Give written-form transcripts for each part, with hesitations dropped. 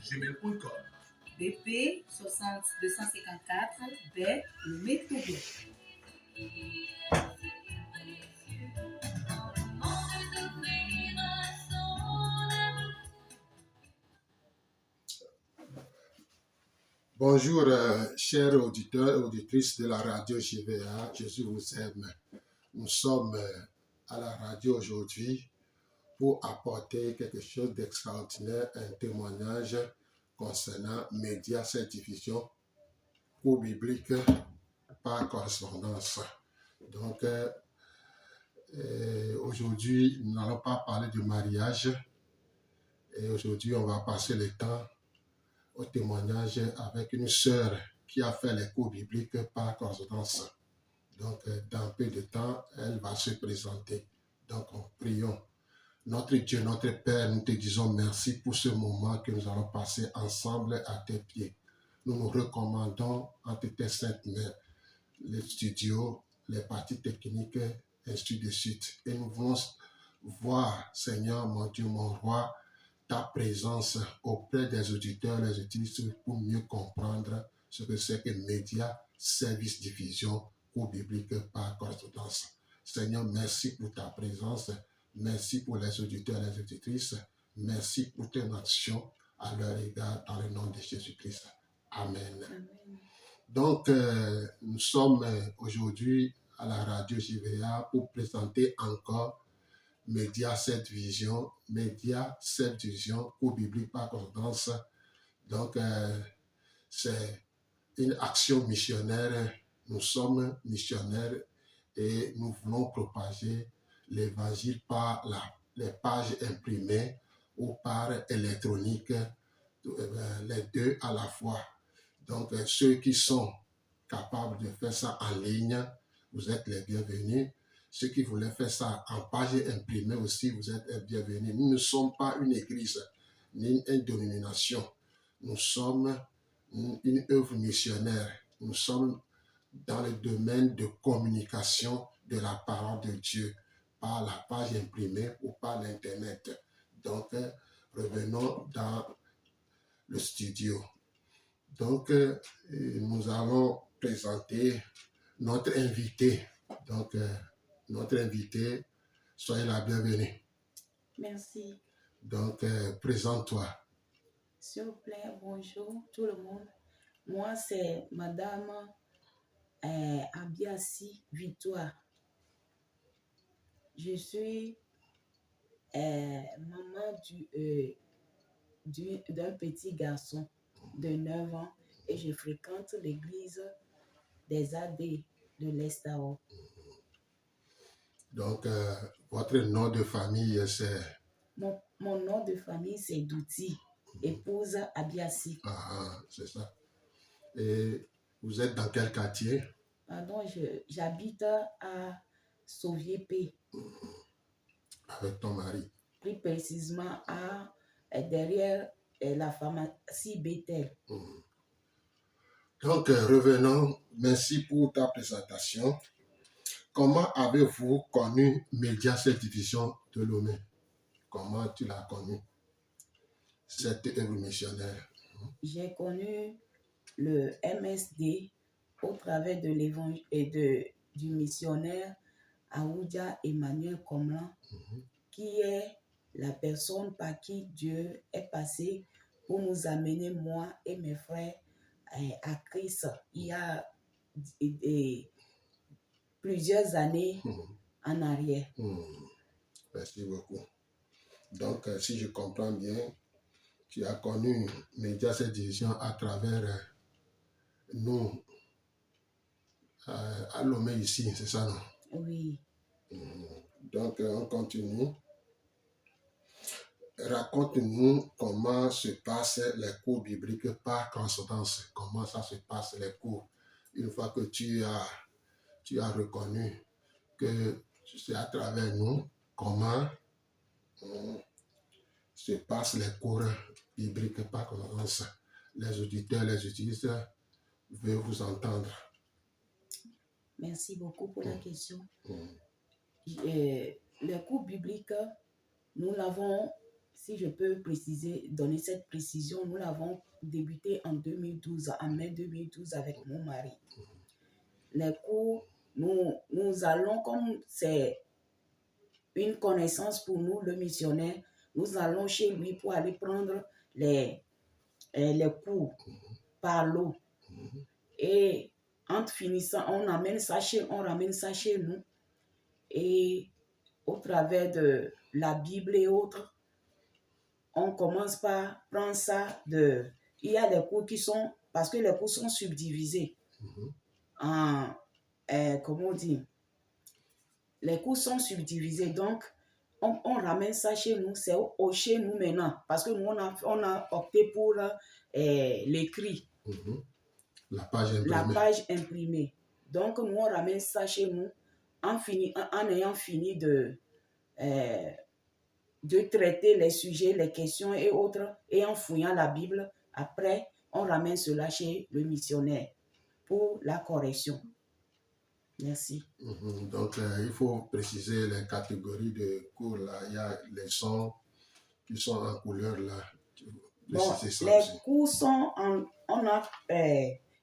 BP 254 B, le Métobo. Bonjour, chers auditeurs et auditrices de la radio JVA, Jésus vous aime. Nous sommes à la radio aujourd'hui pour apporter quelque chose d'extraordinaire, un témoignage concernant Média cette division cours biblique par correspondance. Donc, aujourd'hui, nous n'allons pas parler de mariage. Et aujourd'hui, on va passer le temps au témoignage avec une sœur qui a fait les cours bibliques par correspondance. Donc, dans peu de temps, elle va se présenter. Donc, prions. Notre Dieu, notre Père, nous te disons merci pour ce moment que nous allons passer ensemble à tes pieds. Nous nous recommandons entre tes saintes mains, les studios, les parties techniques, ainsi de suite. Et nous voulons voir, Seigneur, mon Dieu, mon roi, ta présence auprès des auditeurs, les auditrices, pour mieux comprendre ce que c'est que média, service, diffusion, cours biblique par correspondance. Seigneur, merci pour ta présence. Merci pour les auditeurs et les auditrices. Merci pour tes actions à leur égard dans le nom de Jésus-Christ. Amen. Amen. Donc, nous sommes aujourd'hui à la radio JVA pour présenter encore Média 7 Vision, cours biblique par correspondance. Donc, c'est une action missionnaire. Nous sommes missionnaires et nous voulons propager l'évangile par les pages imprimées ou par électronique, les deux à la fois. Donc, ceux qui sont capables de faire ça en ligne, vous êtes les bienvenus. Ceux qui voulaient faire ça en page imprimée aussi, vous êtes bienvenus. Nous ne sommes pas une église, ni une dénomination. Nous sommes une œuvre missionnaire. Nous sommes dans le domaine de communication de la parole de Dieu par la page imprimée ou par l'Internet. Donc, revenons dans le studio. Donc, nous allons présenter notre invité. Donc, notre invité, soyez la bienvenue. Merci. Donc, présente-toi. S'il vous plaît, bonjour tout le monde. Moi, c'est Madame Abiassi Victoire. Je suis maman d'un petit garçon de 9 ans et je fréquente l'église des AD de l'Estao. Donc, votre nom de famille, c'est... Mon nom de famille, c'est Douti, épouse Abiassi. Ah, c'est ça. Et vous êtes dans quel quartier? Pardon, j'habite à Sauvier-P. Avec ton mari? Plus précisément derrière la pharmacie Bethel. Donc, revenons. Merci pour ta présentation. Comment avez-vous connu Média cette division de Lomé? Comment tu l'as connu, cette œuvre missionnaire? J'ai connu le MSD au travers de l'évangile et du missionnaire Aoudia Emmanuel Komlan, qui est la personne par qui Dieu est passé pour nous amener, moi et mes frères, à Christ. Il y a plusieurs années en arrière. Merci beaucoup. Donc, si je comprends bien, tu as connu Média cette division à travers nous, à Lomé ici, c'est ça, non? Oui. Donc, on continue. Raconte-nous comment se passent les cours bibliques par correspondance. Comment ça se passe, les cours? Une fois que tu as reconnu que c'est à travers nous, comment se passent les cours bibliques par correspondance. Les auditeurs, les utilisateurs veulent vous entendre. Merci beaucoup pour la question. Les cours bibliques, nous l'avons si je peux donner cette précision, nous l'avons débuté en 2012, en mai 2012 avec mon mari. Les cours, nous allons, comme c'est une connaissance pour nous, le missionnaire, nous allons chez lui pour aller prendre les cours par l'eau. Et en finissant, on ramène ça chez nous. Et au travers de la Bible et autres, on commence par prendre ça il y a des cours qui sont, parce que les cours sont subdivisés en, comment on dit, les cours sont subdivisés, donc on ramène ça chez nous, c'est chez nous maintenant, parce que nous on a opté pour l'écrit, la page imprimée. Donc nous on ramène ça chez nous en ayant fini de traiter les sujets, les questions et autres, et en fouillant la Bible. Après, on ramène cela chez le missionnaire pour la correction. Merci. Donc, il faut préciser les catégories de cours. Là. Il y a les sons qui sont en couleur là. Bon, les cours sont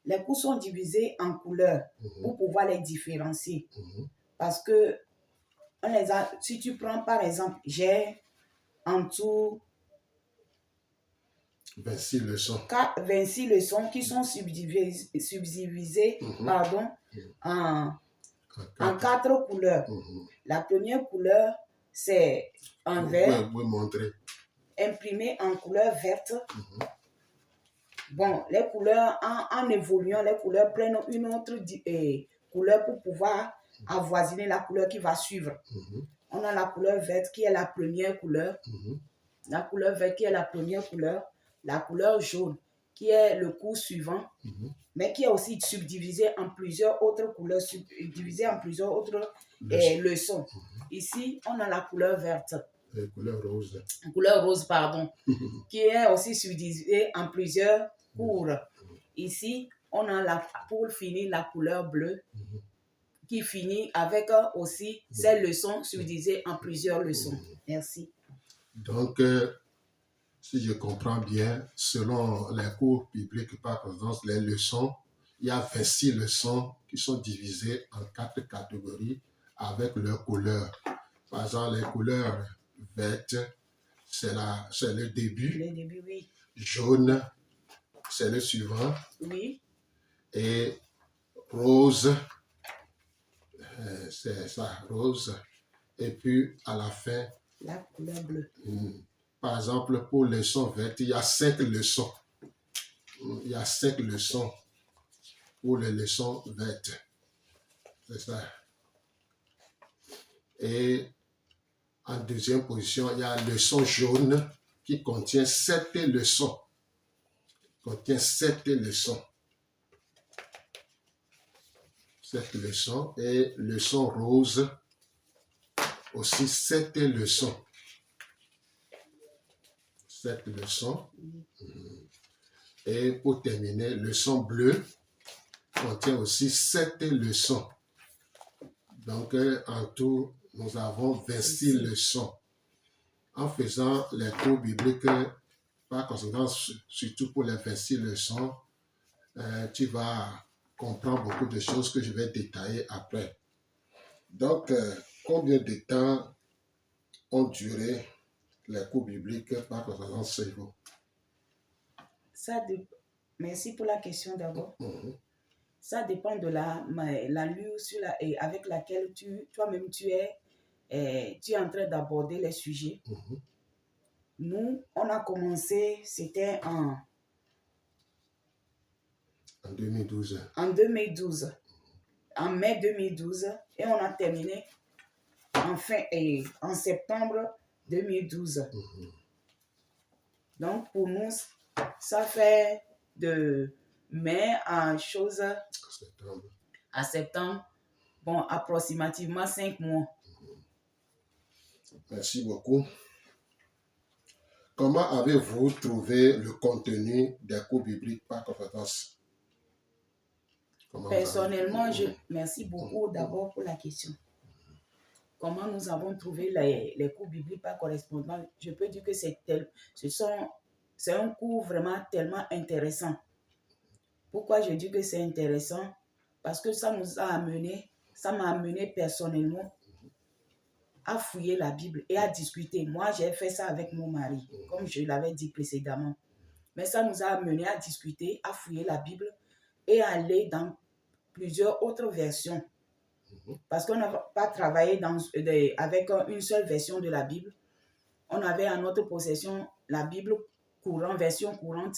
les cours sont divisés en couleurs pour pouvoir les différencier. Parce que si tu prends par exemple, j'ai en tout 26 leçons. 26 leçons qui sont subdivisées en 4 couleurs. La première couleur, c'est en vert. Vous pouvez montrer. Imprimé en couleur verte. Bon, les couleurs, en évoluant, les couleurs prennent une autre couleur pour pouvoir avoisiner la couleur qui va suivre. On a la couleur verte qui est la première couleur. La couleur verte qui est la première couleur. La couleur jaune qui est le cours suivant, mais qui est aussi subdivisé en plusieurs autres couleurs, divisé en plusieurs autres leçons. Ici, on a la couleur verte. Couleur rose. Couleur rose, pardon, qui est aussi subdivisée en plusieurs cours. Ici, on a pour finir la couleur bleue, qui finit avec aussi ces leçons subdivisées en plusieurs leçons. Merci. Donc, si je comprends bien, selon les cours bibliques par présence, les leçons, il y a 26 leçons qui sont divisées en 4 catégories avec leurs couleurs. Par exemple, les couleurs vertes, c'est le début. Le début, oui. Jaune, c'est le suivant. Oui. Et rose, c'est ça, rose. Et puis, à la fin, la couleur bleue. Par exemple, pour les leçons vertes, il y a 5 leçons. Il y a 5 leçons pour les leçons vertes. C'est ça. Et en deuxième position, il y a leçon jaune qui contient 7 leçons. Contient 7 leçons. 7 leçons. Et leçon rose, aussi 7 leçons. 7 leçons. Et pour terminer, leçon bleue contient aussi 7 leçons. Donc, en tout, nous avons 26 leçons. En faisant les cours bibliques, par conséquent, surtout pour les 26 leçons, tu vas comprendre beaucoup de choses que je vais détailler après. Donc, combien de temps ont duré les cours bibliques par conséquent cerveau? Merci pour la question d'abord. Ça dépend de l'allure avec laquelle toi-même tu es en train d'aborder les sujets. Nous, on a commencé, c'était en 2012. En 2012. En mai 2012. Et on a terminé en septembre 2012. Donc, pour nous, ça fait de mai à septembre. Bon, approximativement 5 mois. Merci beaucoup. Comment avez-vous trouvé le contenu des cours bibliques par compétence? Personnellement, merci beaucoup d'abord pour la question. comment nous avons trouvé les cours bibliques par correspondance, je peux dire que c'est un cours vraiment tellement intéressant. Pourquoi je dis que c'est intéressant? Parce que ça m'a amené personnellement à fouiller la Bible et à discuter. Moi, j'ai fait ça avec mon mari, comme je l'avais dit précédemment. Mais ça nous a amené à discuter, à fouiller la Bible et à aller dans plusieurs autres versions. Parce qu'on n'a pas travaillé avec une seule version de la Bible. On avait en notre possession la Bible version courante.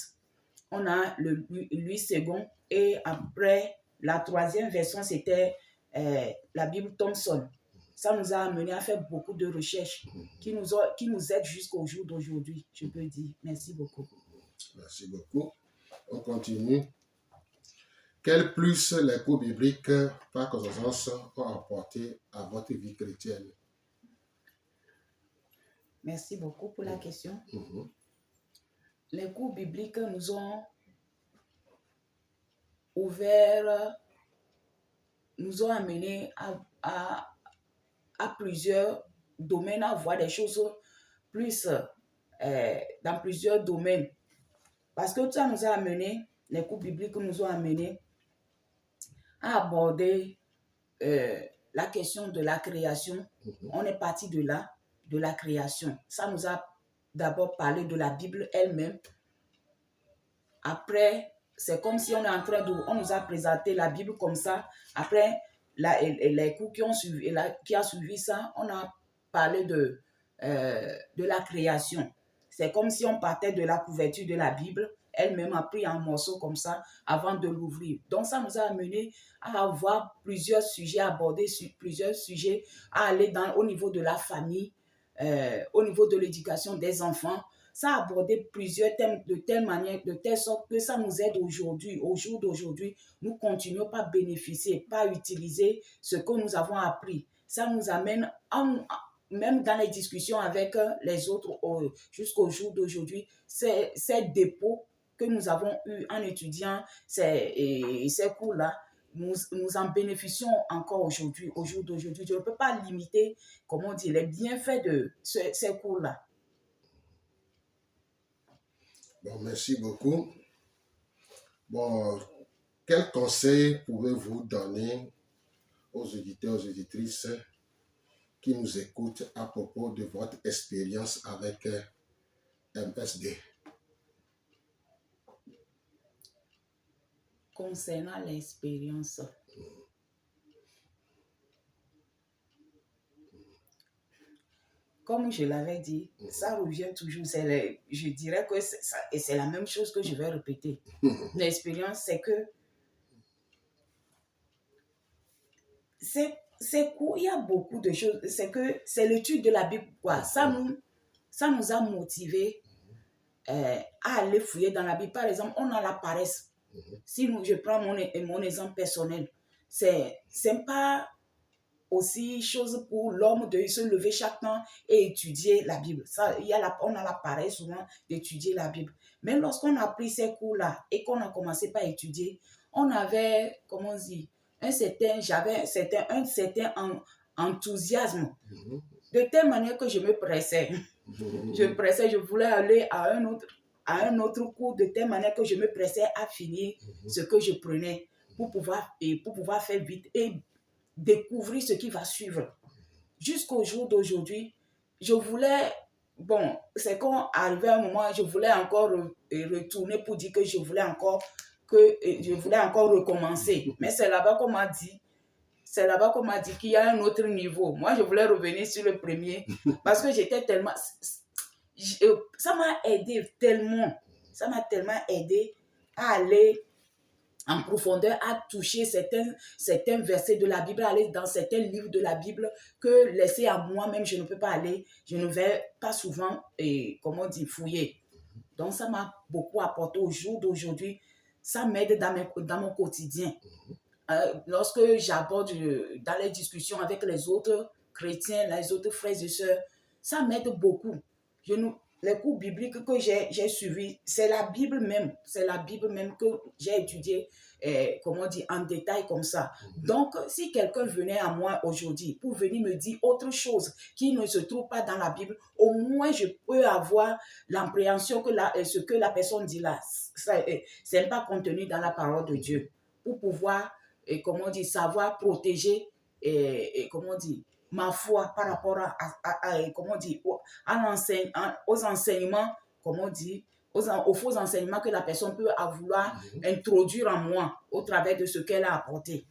On a le Louis II et après la troisième version, c'était la Bible Thompson. Ça nous a amené à faire beaucoup de recherches qui nous aident jusqu'au jour d'aujourd'hui, je peux dire. Merci beaucoup. Merci beaucoup. On continue. Quel plus les cours bibliques par correspondance ont apporté à votre vie chrétienne? Merci beaucoup pour la question. Les cours bibliques nous ont nous ont amenés à plusieurs domaines, à voir des choses plus dans plusieurs domaines. Parce que ça nous a amené, les cours bibliques nous ont amenés à aborder la question de la création. On est parti de là, de la création. Ça nous a d'abord parlé de la Bible elle-même. Après, c'est comme si on nous a présenté la Bible comme ça. Après, les cours qui ont suivi ça, on a parlé de la création. C'est comme si on partait de la couverture de la Bible, elle-même a pris un morceau comme ça avant de l'ouvrir. Donc, ça nous a amené à avoir plusieurs sujets, à aborder plusieurs sujets, à aller au niveau de la famille, au niveau de l'éducation des enfants. Ça a abordé plusieurs thèmes de telle manière, de telle sorte que ça nous aide aujourd'hui. Au jour d'aujourd'hui, nous continuons pas à bénéficier, pas à utiliser ce que nous avons appris. Ça nous amène, même dans les discussions avec les autres, jusqu'au jour d'aujourd'hui, ces dépôts que nous avons eus en étudiant ces cours-là, nous en bénéficions encore aujourd'hui, au jour d'aujourd'hui. Je ne peux pas limiter, comment dire, les bienfaits de ces cours-là. Bon, merci beaucoup. Bon, quel conseil pouvez-vous donner aux auditeurs, aux auditrices qui nous écoutent à propos de votre expérience avec MSD? Concernant l'expérience, comme je l'avais dit, ça revient toujours. Je dirais que c'est la même chose que je vais répéter. L'expérience, c'est que c'est court, il y a beaucoup de choses. C'est que c'est l'étude de la Bible, quoi. Ça nous a motivés à aller fouiller dans la Bible. Par exemple, on a la paresse. Si je prends mon exemple personnel, c'est pas aussi chose pour l'homme de se lever chaque temps et étudier la Bible. Ça, on a la paresse souvent d'étudier la Bible. Mais lorsqu'on a pris ces cours-là et qu'on a commencé par étudier, on avait, comment dire, j'avais un certain enthousiasme. De telle manière que je me pressais. Je voulais aller à un autre cours de telle manière que je me pressais à finir ce que je prenais pour pouvoir faire vite et découvrir ce qui va suivre. Jusqu'au jour d'aujourd'hui, je voulais, c'est quand arrivé un moment, je voulais encore retourner pour dire que je voulais encore recommencer. Mais c'est là-bas qu'on m'a dit qu'il y a un autre niveau. Moi, je voulais revenir sur le premier parce que j'étais tellement... Ça m'a tellement aidé à aller en profondeur, à toucher certains versets de la Bible, à aller dans certains livres de la Bible que laisser à moi-même, je ne peux pas aller, je ne vais pas souvent, fouiller. Donc, ça m'a beaucoup apporté au jour d'aujourd'hui. Ça m'aide dans mon quotidien. Lorsque j'aborde dans les discussions avec les autres chrétiens, les autres frères et sœurs, ça m'aide beaucoup. les cours bibliques que j'ai suivis, c'est la Bible même que j'ai étudié, comment dire, en détail comme ça. Donc, si quelqu'un venait à moi aujourd'hui pour venir me dire autre chose qui ne se trouve pas dans la Bible, au moins je peux avoir l'appréhension que ce que la personne dit là, c'est pas contenu dans la parole de Dieu, pour pouvoir, comment dire, savoir protéger, comment dire, ma foi par rapport comment dire, aux enseignements, comment dire, aux faux enseignements que la personne peut vouloir introduire en moi au travers de ce qu'elle a apporté.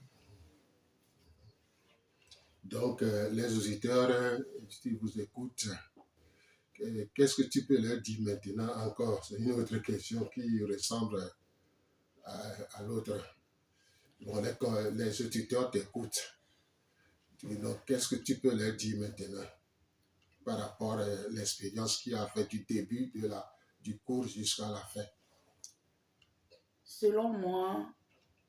Donc, les auditeurs, si vous écoutent, qu'est-ce que tu peux leur dire maintenant encore? C'est une autre question qui ressemble à l'autre. Bon, les auditeurs t'écoutent. Donc, qu'est-ce que tu peux leur dire maintenant par rapport à l'expérience qu'il a fait du début du cours jusqu'à la fin? Selon moi,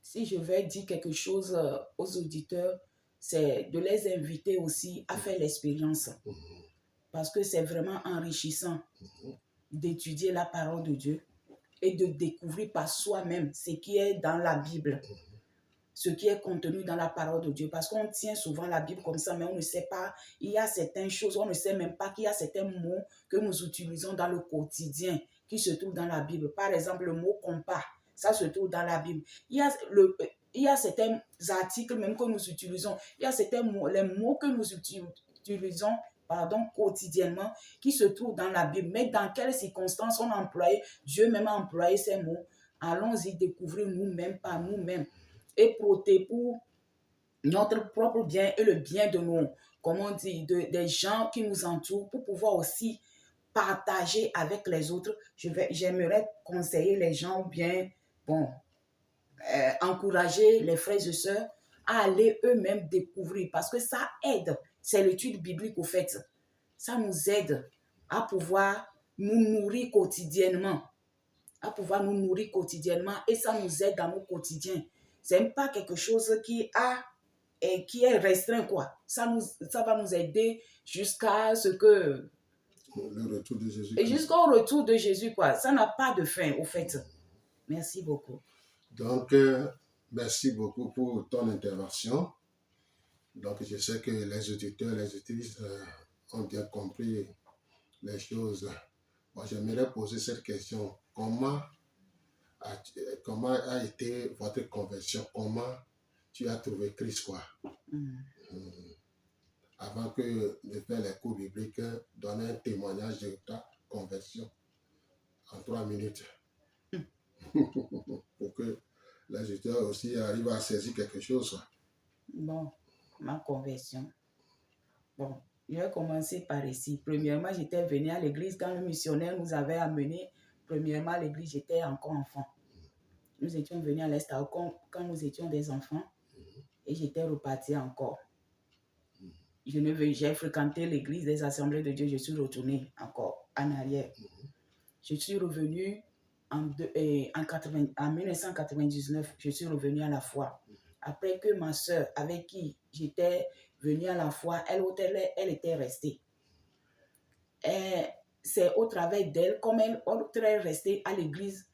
si je vais dire quelque chose aux auditeurs, c'est de les inviter aussi à faire l'expérience. Parce que c'est vraiment enrichissant d'étudier la parole de Dieu et de découvrir par soi-même ce qui est dans la Bible, ce qui est contenu dans la parole de Dieu. Parce qu'on tient souvent la Bible comme ça, mais on ne sait pas, il y a certaines choses, on ne sait même pas qu'il y a certains mots que nous utilisons dans le quotidien qui se trouvent dans la Bible. Par exemple, le mot compas, ça se trouve dans la Bible. Il y a certains articles même que nous utilisons, il y a certains mots, les mots que nous utilisons quotidiennement qui se trouvent dans la Bible. Mais dans quelles circonstances on a employé, Dieu même a employé ces mots. Allons-y découvrir nous-mêmes par nous-mêmes et protéger pour notre propre bien et le bien de nos, comment dire, des gens qui nous entourent, pour pouvoir aussi partager avec les autres. J'aimerais conseiller les gens ou bien, encourager les frères et sœurs à aller eux-mêmes découvrir, parce que ça aide. C'est l'étude biblique au fait. Ça nous aide à pouvoir nous nourrir quotidiennement. Et ça nous aide dans nos quotidiens. C'est même pas quelque chose qui est restreint, quoi. Ça va nous aider jusqu'à ce que... Le retour de Jésus. Et jusqu'au retour de Jésus, quoi. Ça n'a pas de fin, au fait. Merci beaucoup. Donc, merci beaucoup pour ton intervention. Donc, je sais que les auditeurs, les auditrices ont bien compris les choses. Moi, j'aimerais poser cette question. Comment a été votre conversion? Comment tu as trouvé Christ, quoi? Avant de faire les cours bibliques, donner un témoignage de ta conversion en 3 minutes. Pour que les auditeurs aussi arrivent à saisir quelque chose. Bon, ma conversion. Bon, je vais commencer par ici. Premièrement, j'étais venue à l'église quand le missionnaire nous avait amenés. Premièrement, à l'église, j'étais encore enfant. Nous étions venus à l'Est quand nous étions des enfants et j'étais reparti encore. J'ai fréquenté l'église des Assemblées de Dieu, je suis retournée encore en arrière. Je suis revenue en 1999, je suis revenue à la foi. Après que ma soeur, avec qui j'étais venue à la foi, elle était restée. Et c'est au travers d'elle, comme elle est restée à l'église,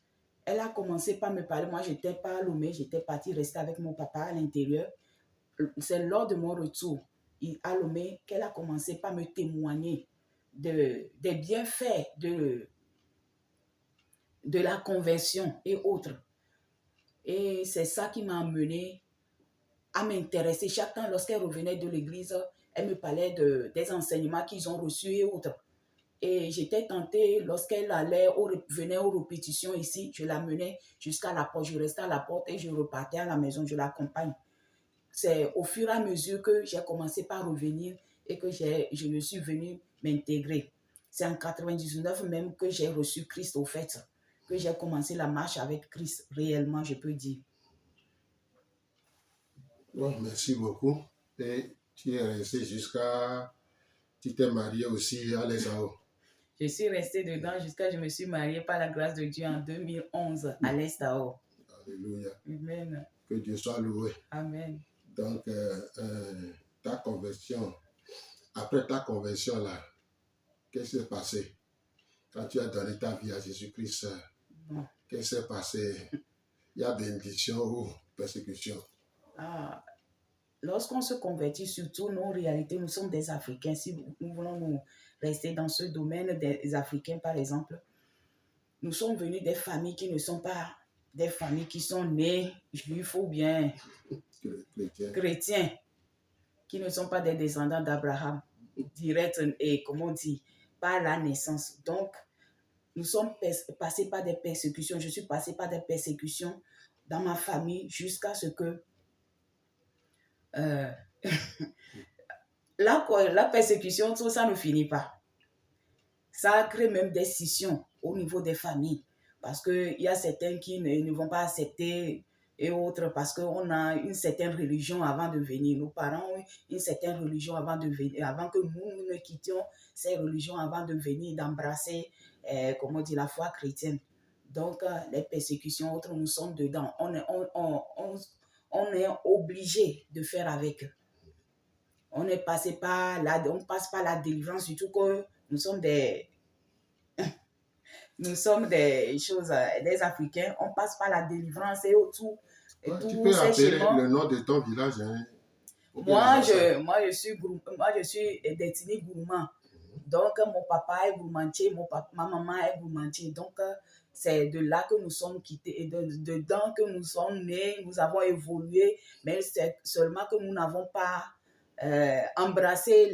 elle a commencé par me parler. Moi, je n'étais pas à Lomé, j'étais partie rester avec mon papa à l'intérieur. C'est lors de mon retour à Lomé qu'elle a commencé par me témoigner des bienfaits de la conversion et autres. Et c'est ça qui m'a amené à m'intéresser. Chaque temps, lorsqu'elle revenait de l'église, elle me parlait des enseignements qu'ils ont reçus et autres. Et j'étais tentée, lorsqu'elle venait aux répétitions ici, je l'amenais jusqu'à la porte. Je restais à la porte et je repartais à la maison, je l'accompagne. C'est au fur et à mesure que j'ai commencé par revenir et que je me suis venue m'intégrer. C'est en 99 même que j'ai reçu Christ, au fait, que j'ai commencé la marche avec Christ, réellement, je peux dire. Bon, merci beaucoup. Et tu es resté tu t'es marié aussi à l'ESAO. Je suis restée dedans jusqu'à ce que je me suis mariée par la grâce de Dieu en 2011 à l'ESAO. Alléluia. Amen. Que Dieu soit loué. Amen. Donc, ta conversion, après ta conversion là, qu'est-ce qui s'est passé? Quand tu as donné ta vie à Jésus-Christ, Bon. qu'est-ce qui s'est passé? Il y a bénédiction ou persécution? Lorsqu'on se convertit, surtout nos réalités, nous sommes des Africains. Si nous voulons nous rester dans ce domaine des Africains, par exemple, nous sommes venus des familles qui ne sont pas des familles qui sont nées juifs ou bien chrétiens, qui ne sont pas des descendants d'Abraham, direct et, comme on dit, par la naissance. Donc, nous sommes passés par des persécutions. Je suis passé par des persécutions dans ma famille jusqu'à ce que la persécution, tout ça ne finit pas. Ça crée même des scissions au niveau des familles. Parce qu'il y a certains qui ne vont pas accepter et autres parce qu'on a une certaine religion avant de venir. Nos parents ont une certaine religion avant de venir, avant que nous ne quittions ces religions, avant de venir, d'embrasser, comment dire, la foi chrétienne. Donc, les persécutions, autres, nous sommes dedans. On est obligé de faire avec. On est passé par on passe par la délivrance, surtout que nous sommes des choses, des Africains. On passe par la délivrance et tout. Tu peux appeler le nom de ton village, hein? Moi, je suis d'ethnie Gourmand. Donc, mon papa est gourmandier, ma maman est gourmandier. Donc, c'est de là que nous sommes quittés et dedans que nous sommes nés, nous avons évolué, mais c'est seulement que nous n'avons pas embrassé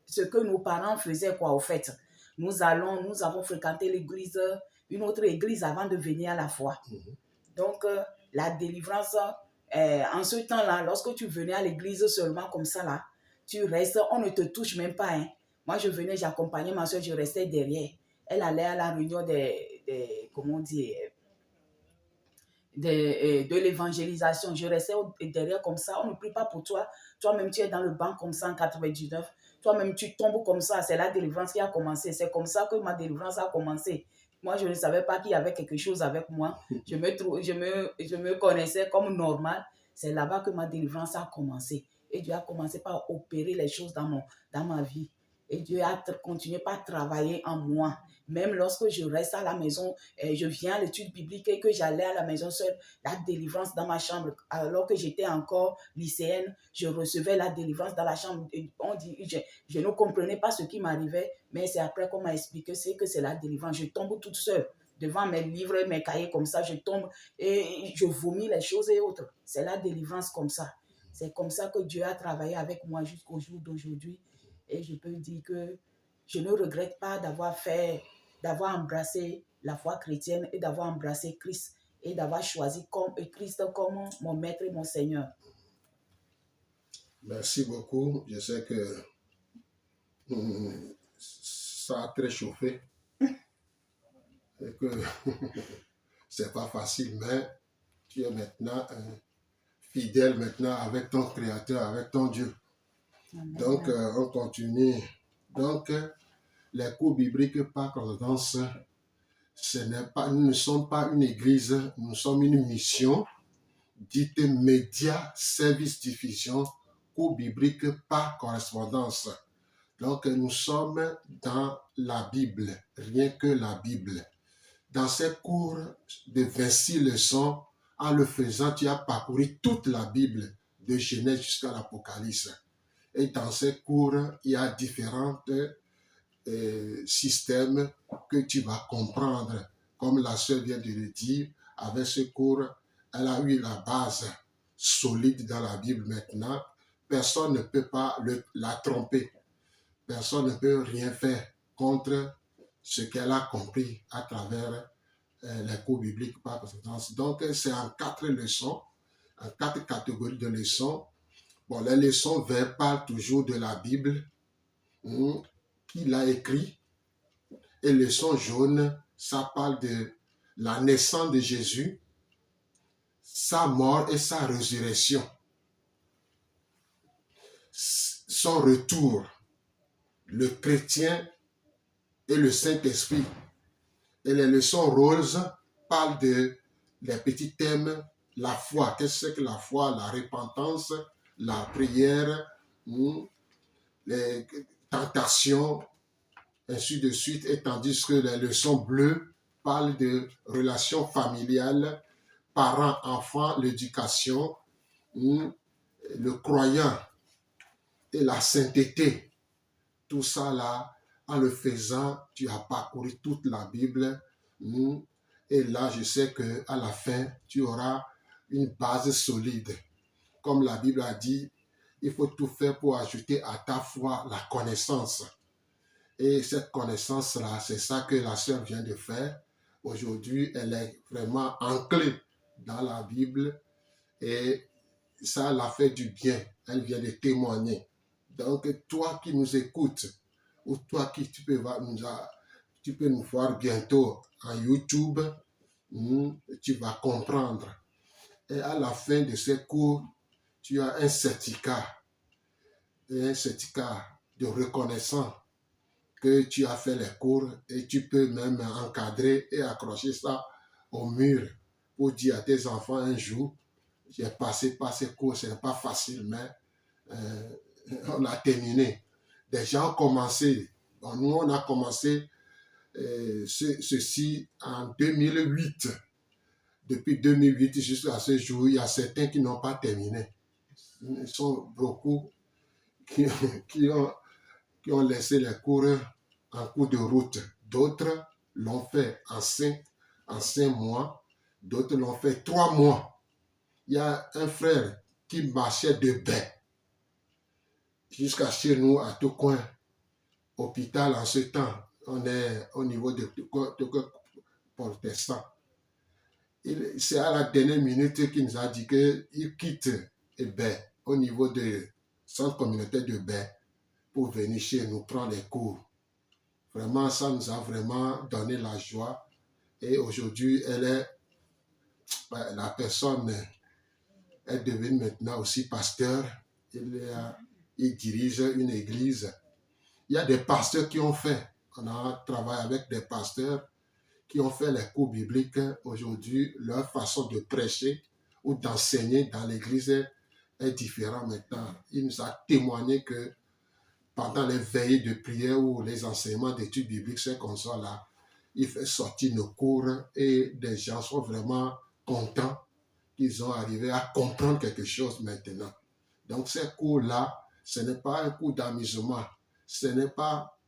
ce que nos parents faisaient, quoi, au fait. Nous avons fréquenté l'église, une autre église avant de venir à la foi. Donc, la délivrance, en ce temps-là, lorsque tu venais à l'église seulement comme ça, là, tu restes, on ne te touche même pas. Hein. Moi, je venais, j'accompagnais ma soeur, je restais derrière. Elle allait à la réunion de l'évangélisation. Je restais derrière comme ça. On ne prie pas pour toi. Toi-même, tu es dans le banc comme ça en 99. Toi-même, tu tombes comme ça. C'est la délivrance qui a commencé. C'est comme ça que ma délivrance a commencé. Moi, je ne savais pas qu'il y avait quelque chose avec moi. Je me connaissais comme normal. C'est là-bas que ma délivrance a commencé. Et Dieu a commencé par opérer les choses dans ma vie. Et Dieu a continué par travailler en moi. Même lorsque je reste à la maison, je viens à l'étude biblique et que j'allais à la maison seule, la délivrance dans ma chambre. Alors que j'étais encore lycéenne, je recevais la délivrance dans la chambre. Et je ne comprenais pas ce qui m'arrivait, mais c'est après qu'on m'a expliqué que c'est la délivrance. Je tombe toute seule devant mes livres et mes cahiers comme ça. Je tombe et je vomis les choses et autres. C'est la délivrance comme ça. C'est comme ça que Dieu a travaillé avec moi jusqu'au jour d'aujourd'hui. Et je peux dire que je ne regrette pas d'avoir embrassé la foi chrétienne et d'avoir embrassé Christ et d'avoir choisi Christ comme mon maître et mon Seigneur. Merci beaucoup. Je sais que ça a très chauffé et que c'est pas facile, mais tu es maintenant fidèle maintenant avec ton Créateur, avec ton Dieu. Amen. Donc, on continue. Donc, les cours bibliques par coordonnance, nous ne sommes pas une église, nous sommes une mission dite média, service, diffusion, cours bibliques par correspondance. Donc, nous sommes dans la Bible, rien que la Bible. Dans ces cours de 26 leçons, en le faisant, tu as parcouru toute la Bible, de Genèse jusqu'à l'Apocalypse. Et dans ces cours, il y a différents systèmes que tu vas comprendre. Comme la sœur vient de le dire, avec ce cours, elle a eu la base solide dans la Bible maintenant. Personne ne peut pas la tromper. Personne ne peut rien faire contre ce qu'elle a compris à travers les cours bibliques par conséquence. Donc, c'est en 4 leçons, en 4 catégories de leçons. Bon, les leçons vertes parlent toujours de la Bible, qu'il a écrit. Et les leçons jaunes, ça parle de la naissance de Jésus, sa mort et sa résurrection. Son retour, le chrétien et le Saint-Esprit. Et les leçons roses parlent les petits thèmes, la foi. Qu'est-ce que la foi? La repentance, la prière, les tentations ainsi de suite, et tandis que les leçons bleues parlent de relations familiales, parents-enfants, l'éducation, le croyant et la sainteté. Tout ça là, en le faisant, tu as parcouru toute la Bible. Et là, je sais qu'à la fin, tu auras une base solide. Comme la Bible a dit, il faut tout faire pour ajouter à ta foi la connaissance. Et cette connaissance-là, c'est ça que la sœur vient de faire. Aujourd'hui, elle est vraiment ancrée dans la Bible et ça l'a fait du bien. Elle vient de témoigner. Donc, toi qui nous écoutes, ou toi qui tu peux nous voir bientôt en YouTube, tu vas comprendre. Et à la fin de ces cours, tu as un certificat de reconnaissance que tu as fait les cours et tu peux même encadrer et accrocher ça au mur pour dire à tes enfants un jour, j'ai passé par ces cours, ce n'est pas facile, mais on a terminé. Des gens ont commencé, bon, nous on a commencé ceci en 2008. Depuis 2008 jusqu'à ce jour, il y a certains qui n'ont pas terminé. Il sont beaucoup qui ont laissé les cours en cours de route. D'autres l'ont fait en 5 mois. D'autres l'ont fait 3 mois. Il y a un frère qui marchait de bain jusqu'à chez nous, à tout coin. Hôpital en ce temps, on est au niveau de protestants. C'est à la dernière minute qu'il nous a dit qu'il quitte Bain au niveau du centre communautaire de Bain pour venir chez nous prendre les cours. Vraiment, ça nous a vraiment donné la joie. Et aujourd'hui, la personne est devenue maintenant aussi pasteur. Il dirige une église. Il y a des pasteurs qui ont fait. On a travaillé avec des pasteurs qui ont fait les cours bibliques. Aujourd'hui, leur façon de prêcher ou d'enseigner dans l'église est différente maintenant. Il nous a témoigné que pendant les veillées de prière ou les enseignements d'études bibliques, c'est comme ça là, il fait sortir nos cours et des gens sont vraiment contents qu'ils ont arrivé à comprendre quelque chose maintenant. Donc ces cours-là, ce n'est pas un cours d'amusement, ce n'est pas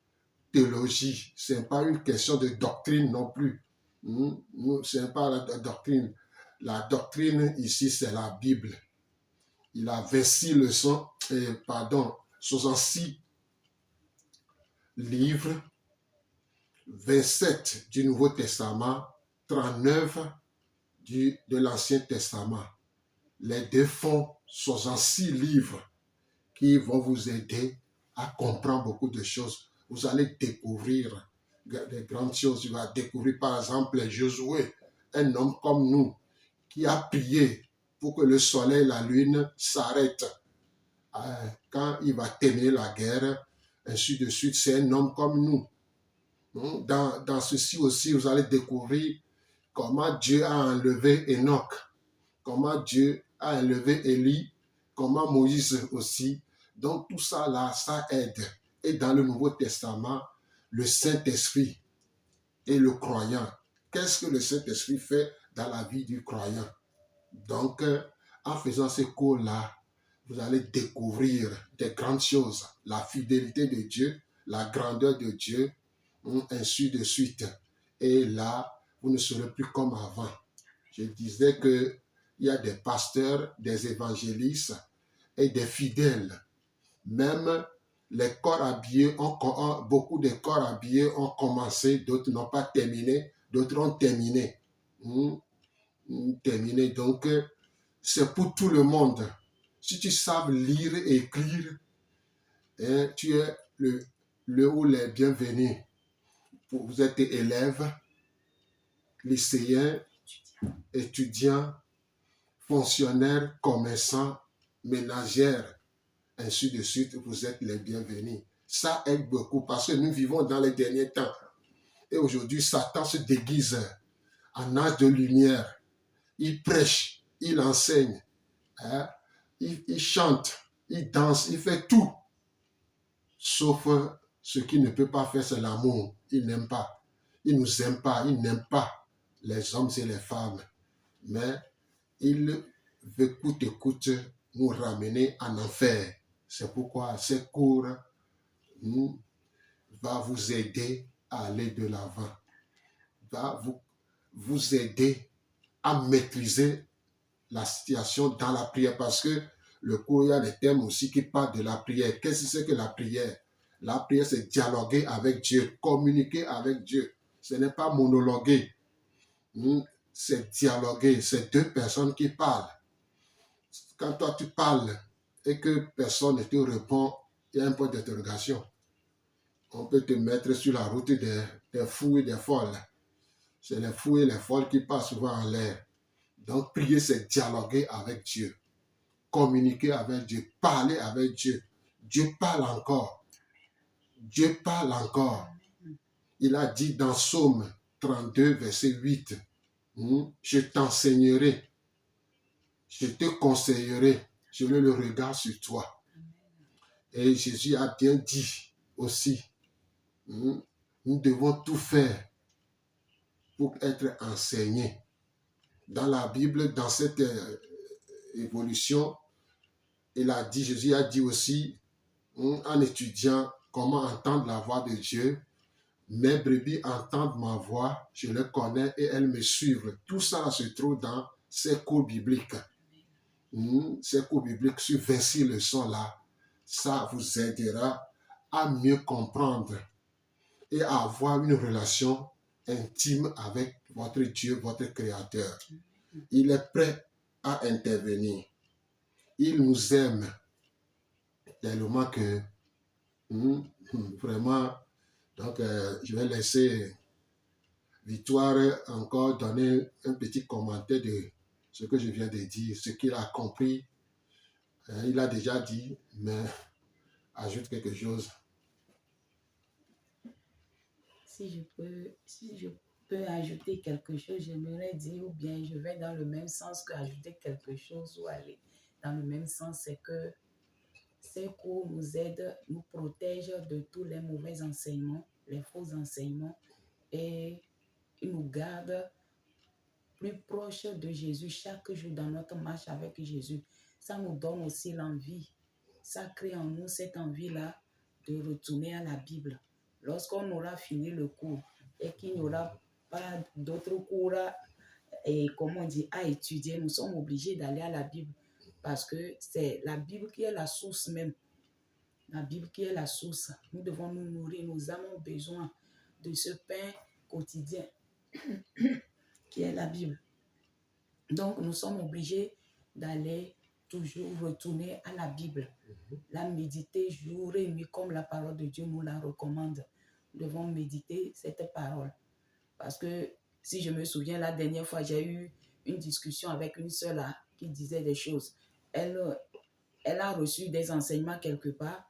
théologie, ce n'est pas une question de doctrine non plus. Ce n'est pas la doctrine. La doctrine ici, c'est la Bible. Il a 66 livres, 27 du Nouveau Testament, 39 de l'Ancien Testament. Les deux font 66 livres qui vont vous aider à comprendre beaucoup de choses. Vous allez découvrir des grandes choses. Tu vas découvrir par exemple Josué, un homme comme nous, qui a prié pour que le soleil et la lune s'arrêtent. Quand il va terminer la guerre, ainsi de suite, c'est un homme comme nous. Dans ceci aussi, vous allez découvrir comment Dieu a enlevé Enoch, comment Dieu a enlevé Élie, comment Moïse aussi. Donc tout ça là, ça aide. Et dans le Nouveau Testament, le Saint-Esprit et le croyant. Qu'est-ce que le Saint-Esprit fait dans la vie du croyant? Donc, en faisant ces cours-là, vous allez découvrir des grandes choses, la fidélité de Dieu, la grandeur de Dieu, ainsi de suite. Et là, vous ne serez plus comme avant. Je disais qu'il y a des pasteurs, des évangélistes et des fidèles. Même les corps habillés, beaucoup de corps habillés ont commencé, d'autres n'ont pas terminé, d'autres ont terminé. Donc, c'est pour tout le monde. Si tu sais lire et écrire, tu es le ou les bienvenus. Vous êtes élèves, lycéens, étudiants, fonctionnaires, commerçants, ménagères, ainsi de suite, vous êtes les bienvenus. Ça aide beaucoup parce que nous vivons dans les derniers temps. Et aujourd'hui, Satan se déguise en âge de lumière. Il prêche, il enseigne, il chante, il danse, il fait tout, sauf Ce qu'il ne peut pas faire, c'est l'amour. Il n'aime pas. Il ne nous aime pas. Il n'aime pas les hommes et les femmes. Mais il veut coûte que coûte nous ramener en enfer. C'est pourquoi ces cours va vous aider à aller de l'avant. Va vous aider à maîtriser la situation dans la prière. Parce que le cours, il y a des thèmes aussi qui parlent de la prière. Qu'est-ce que c'est que la prière? La prière, c'est dialoguer avec Dieu, communiquer avec Dieu. Ce n'est pas monologuer. C'est dialoguer. C'est deux personnes qui parlent. Quand toi, tu parles et que personne ne te répond, il y a un point d'interrogation. On peut te mettre sur la route des fous et des folles. C'est les fous et les folles qui passent souvent en l'air. Donc, prier, c'est dialoguer avec Dieu. Communiquer avec Dieu. Parler avec Dieu. Dieu parle encore. Dieu parle encore. Il a dit dans Psaume 32, verset 8, je t'enseignerai, je te conseillerai, je le regard sur toi. Et Jésus a bien dit aussi, nous devons tout faire pour être enseignés. Dans la Bible, dans cette évolution, Jésus a dit aussi, en étudiant comment entendre la voix de Dieu, mes brebis entendent ma voix, je les connais et elles me suivent. Tout ça se trouve dans ces cours bibliques. Ces cours bibliques sur 26 leçons là, ça vous aidera à mieux comprendre et à avoir une relation intime avec votre Dieu, votre Créateur. Il est prêt à intervenir. Il nous aime tellement que vraiment, donc je vais laisser Victoire encore donner un petit commentaire de ce que je viens de dire, ce qu'il a compris. Il a déjà dit, mais ajoute quelque chose. Si je peux ajouter quelque chose, j'aimerais dire, ou bien je vais dans le même sens qu'ajouter quelque chose ou aller dans le même sens, c'est que ces cours nous aident, nous protègent de tous les mauvais enseignements, les faux enseignements, et ils nous gardent plus proches de Jésus chaque jour dans notre marche avec Jésus. Ça nous donne aussi l'envie. Ça crée en nous cette envie-là de retourner à la Bible. Lorsqu'on aura fini le cours et qu'il n'y aura pas d'autres cours à étudier, nous sommes obligés d'aller à la Bible parce que c'est la Bible qui est la source même. La Bible qui est la source. Nous devons nous nourrir. Nous avons besoin de ce pain quotidien qui est la Bible. Donc, nous sommes obligés d'aller toujours retourner à la Bible, la méditer jour et nuit comme la parole de Dieu nous la recommande. Nous devons méditer cette parole. Parce que si je me souviens, la dernière fois, j'ai eu une discussion avec une sœur là qui disait des choses. Elle a reçu des enseignements quelque part.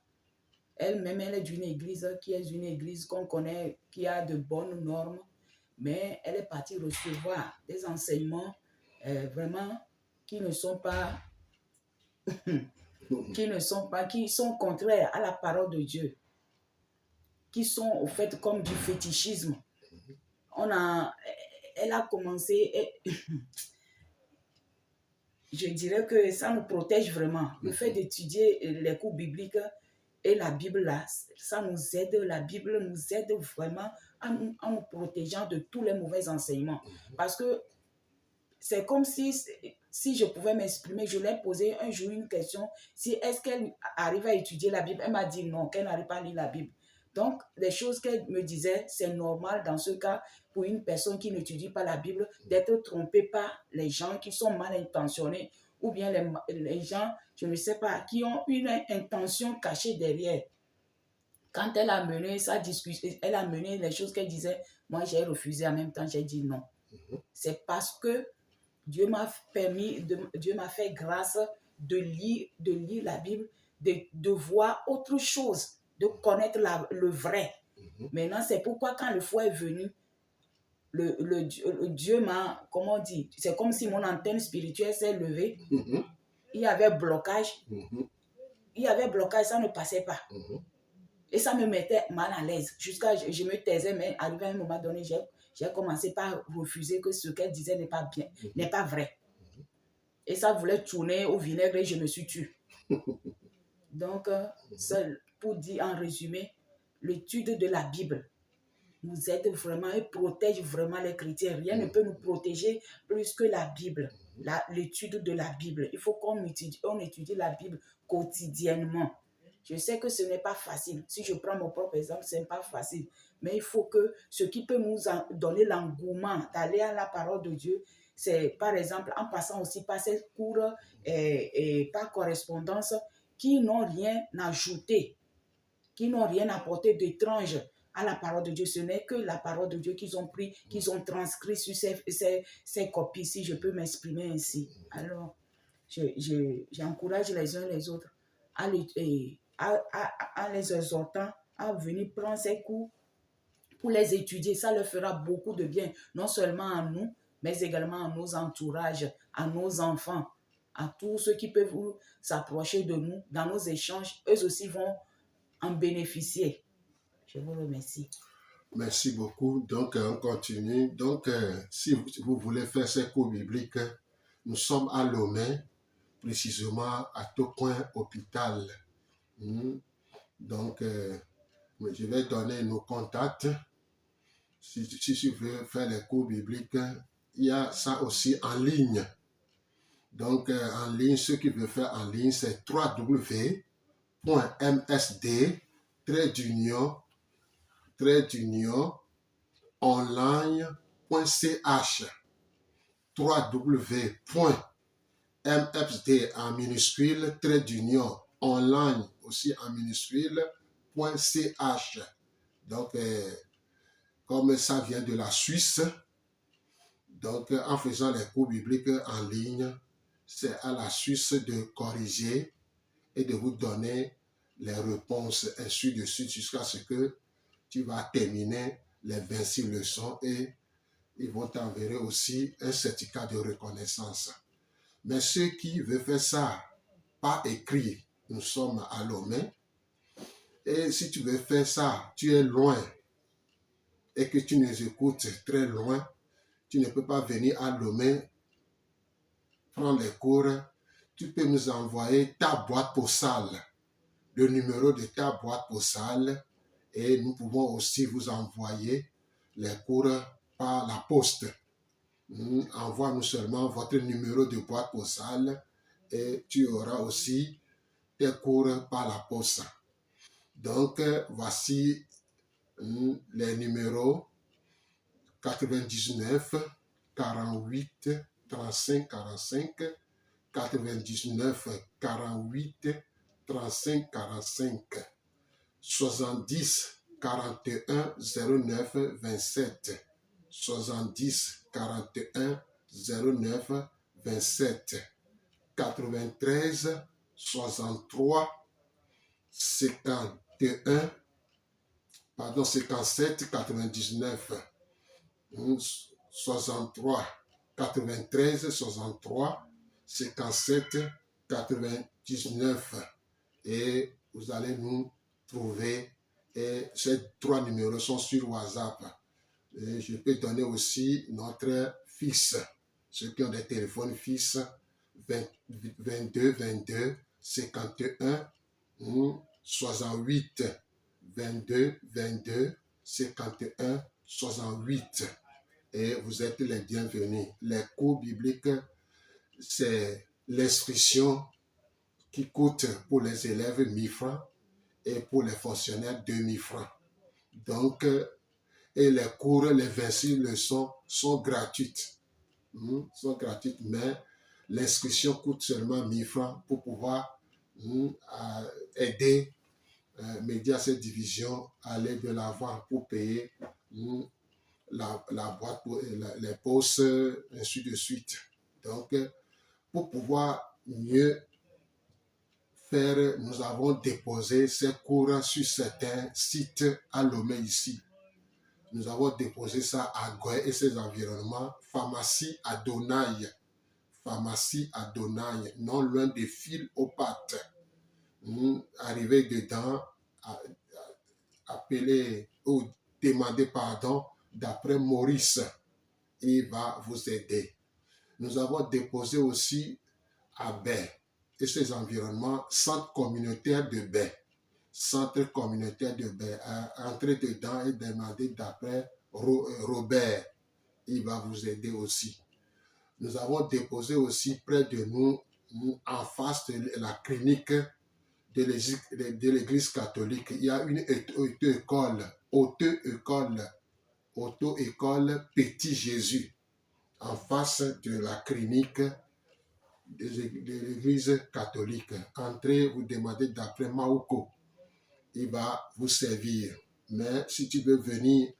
Elle-même, elle est d'une église qui est une église qu'on connaît, qui a de bonnes normes, mais elle est partie recevoir des enseignements vraiment qui sont contraires à la parole de Dieu, qui sont au fait comme du fétichisme. Elle a commencé, je dirais que ça nous protège vraiment. Le fait d'étudier les cours bibliques et la Bible, là, ça nous aide, la Bible nous aide vraiment en nous protégeant de tous les mauvais enseignements. Parce que c'est comme si je pouvais m'exprimer, je lui ai posé un jour une question, est-ce qu'elle arrive à étudier la Bible? Elle m'a dit non, qu'elle n'arrive pas à lire la Bible. Donc, les choses qu'elle me disait, c'est normal dans ce cas, pour une personne qui n'étudie pas la Bible, d'être trompée par les gens qui sont mal intentionnés, ou bien les gens, je ne sais pas, qui ont une intention cachée derrière. Quand elle a mené sa discussion, elle a mené les choses qu'elle disait, moi j'ai refusé en même temps, j'ai dit non. C'est parce que Dieu m'a fait grâce de lire la Bible, de voir autre chose, de connaître le vrai. Maintenant, c'est pourquoi quand le fou est venu, le Dieu m'a, comment on dit, c'est comme si mon antenne spirituelle s'est levée. Il y avait blocage. Il y avait blocage, ça ne passait pas. Et ça me mettait mal à l'aise. Jusqu'à je me taisais, mais arrivé à un moment donné, j'ai commencé par refuser que ce qu'elle disait n'est pas bien, n'est pas vrai. Et ça voulait tourner au vinaigre et je me suis tue. Donc, pour dire en résumé, l'étude de la Bible nous aide vraiment et protège vraiment les chrétiens. Rien ne peut nous protéger plus que la Bible, l'étude de la Bible. Il faut qu'on étudie la Bible quotidiennement. Je sais que ce n'est pas facile. Si je prends mon propre exemple, ce n'est pas facile. Mais il faut que ce qui peut nous donner l'engouement d'aller à la parole de Dieu, c'est par exemple en passant aussi par ces cours et par correspondance qui n'ont rien ajouté, qui n'ont rien apporté d'étrange à la parole de Dieu. Ce n'est que la parole de Dieu qu'ils ont pris, qu'ils ont transcrit sur ces copies, si je peux m'exprimer ainsi. Alors, j'encourage les uns les autres à les exhortant à venir prendre ces cours pour les étudier. Ça leur fera beaucoup de bien, non seulement à nous, mais également à nos entourages, à nos enfants, à tous ceux qui peuvent s'approcher de nous dans nos échanges. Eux aussi vont en bénéficier. Je vous remercie. Merci beaucoup. Donc, on continue. Donc, si vous voulez faire ces cours bibliques, nous sommes à Lomé, précisément à Tocoin Hôpital. Donc, je vais donner nos contacts. Si tu veux faire les cours bibliques, il y a ça aussi en ligne. Donc, en ligne, ce qui veut faire en ligne, c'est www.msd-online.ch www.msd en minuscule, online aussi en minuscule.ch. Donc, comme ça vient de la Suisse, donc en faisant les cours bibliques en ligne, c'est à la Suisse de corriger et de vous donner les réponses, ainsi de suite, jusqu'à ce que tu vas terminer les 26 leçons et ils vont t'enverrer aussi un certificat de reconnaissance. Mais ceux qui veulent faire ça par écrit, nous sommes à Lomé. Et si tu veux faire ça, tu es loin et que tu nous écoutes très loin, tu ne peux pas venir à Lomé prendre les cours. Tu peux nous envoyer ta boîte postale, le numéro de ta boîte postale, et nous pouvons aussi vous envoyer les cours par la poste. Envoie-nous seulement votre numéro de boîte postale et tu auras aussi tes cours par la poste. Donc, voici les numéros 99 48 35 45, 99 48 35 45, 70 41 09 27, 70 41 09 27, 93 63 51, 57 99, 63 93 63 57 99, et vous allez nous trouver. Et ces 3 numéros sont sur WhatsApp. Et je peux donner aussi notre fixe, ceux qui ont des téléphones fixes, 22 22 51 68, 22 22 51 68, et vous êtes les bienvenus. Les cours bibliques, c'est l'inscription qui coûte pour les élèves 1000 francs et pour les fonctionnaires 2000 francs. Donc, et les cours, les 26 leçons sont gratuites. Mais l'inscription coûte seulement 1000 francs pour pouvoir aider Média cette division à aller de l'avant pour payer la boîte, les postes, ainsi de suite. Donc, pour pouvoir mieux faire, nous avons déposé ces cours sur certains sites à Lomé ici. Nous avons déposé ça à Goye et ses environnements, pharmacie à Donaï, non loin des fils aux pattes. Arrivé dedans, appeler ou demander pardon d'après Maurice. Il va vous aider. Nous avons déposé aussi à Baie et ses environnements, centre communautaire de Baie. Centre communautaire de Baie. Entrez dedans et demandez d'après Robert. Il va vous aider aussi. Nous avons déposé aussi près de nous, en face de la clinique de l'église catholique. Il y a une auto-école Petit Jésus, en face de la clinique de l'église catholique. Entrez, vous demandez d'après Maouko. Il va vous servir. Mais si tu veux venir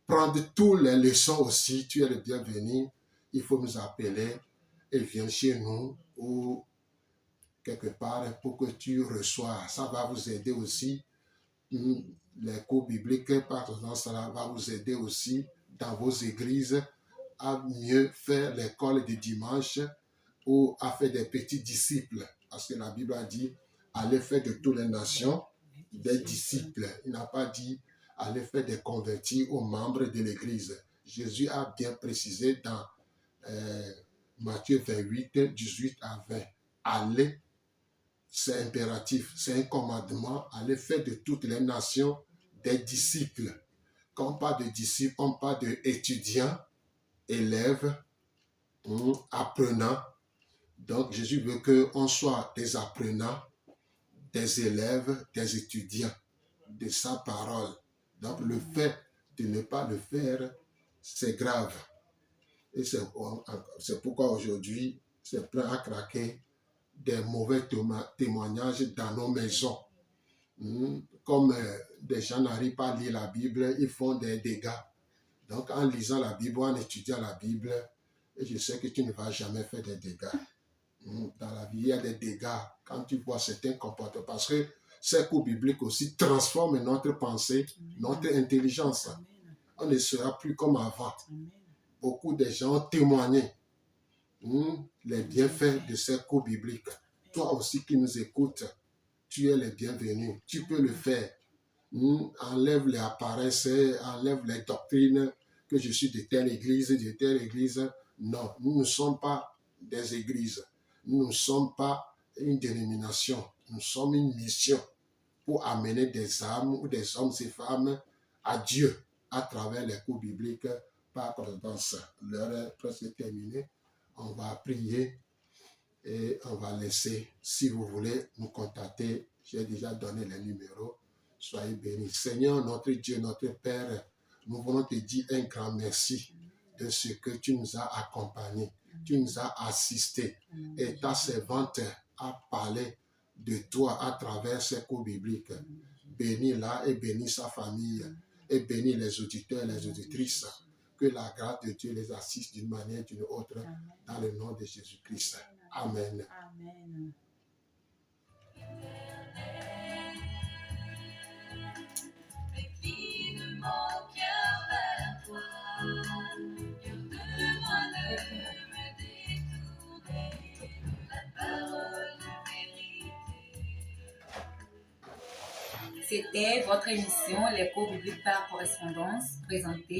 prendre toutes les leçons aussi, tu es le bienvenu. Il faut nous appeler et viens chez nous ou quelque part pour que tu reçois. Ça va vous aider aussi. Les cours bibliques, par exemple, ça va vous aider aussi dans vos églises à mieux faire l'école du dimanche ou à faire des petits disciples. Parce que la Bible a dit, allez faire de toutes les nations des disciples. Il n'a pas dit, allez faire des convertis aux membres de l'église. Jésus a bien précisé dans Matthieu 28, 18 à 20. Allez, c'est impératif, c'est un commandement, allez faire de toutes les nations des disciples. Quand on parle de disciples, on parle d'étudiants, élèves, apprenants. Donc Jésus veut qu'on soit des apprenants, des élèves, des étudiants de sa parole. Donc le fait de ne pas le faire, c'est grave. Et c'est pourquoi aujourd'hui, c'est plein à craquer des mauvais témoignages dans nos maisons. Comme des gens n'arrivent pas à lire la Bible, ils font des dégâts. Donc en lisant la Bible, en étudiant la Bible, et je sais que tu ne vas jamais faire des dégâts. Dans la vie, il y a des dégâts quand tu vois certains comportements. Parce que ces cours bibliques aussi transforment notre pensée, notre intelligence. On ne sera plus comme avant. Beaucoup de gens ont témoigné les bienfaits de ces cours bibliques. Toi aussi qui nous écoutes, tu es le bienvenu. Tu peux le faire. Enlève les apparences, enlève les doctrines que je suis de telle église, de telle église. Non, nous ne sommes pas des églises. Nous ne sommes pas une dénomination. Nous sommes une mission pour amener des âmes ou des hommes et femmes à Dieu à travers les cours bibliques. Par conséquence, l'heure est presque terminée. On va prier et on va laisser, si vous voulez nous contacter, j'ai déjà donné les numéros. Soyez bénis. Seigneur, notre Dieu, notre Père, nous voulons te dire un grand merci de ce que tu nous as accompagnés, tu nous as assistés et ta servante a parlé de toi à travers ces cours bibliques. Bénis-la et bénis sa famille et bénis les auditeurs et les auditrices. Que la grâce de Dieu les assiste d'une manière ou d'une autre dans le nom de Jésus-Christ. Amen. Amen. C'était votre émission Les cours bibliques par correspondance présentée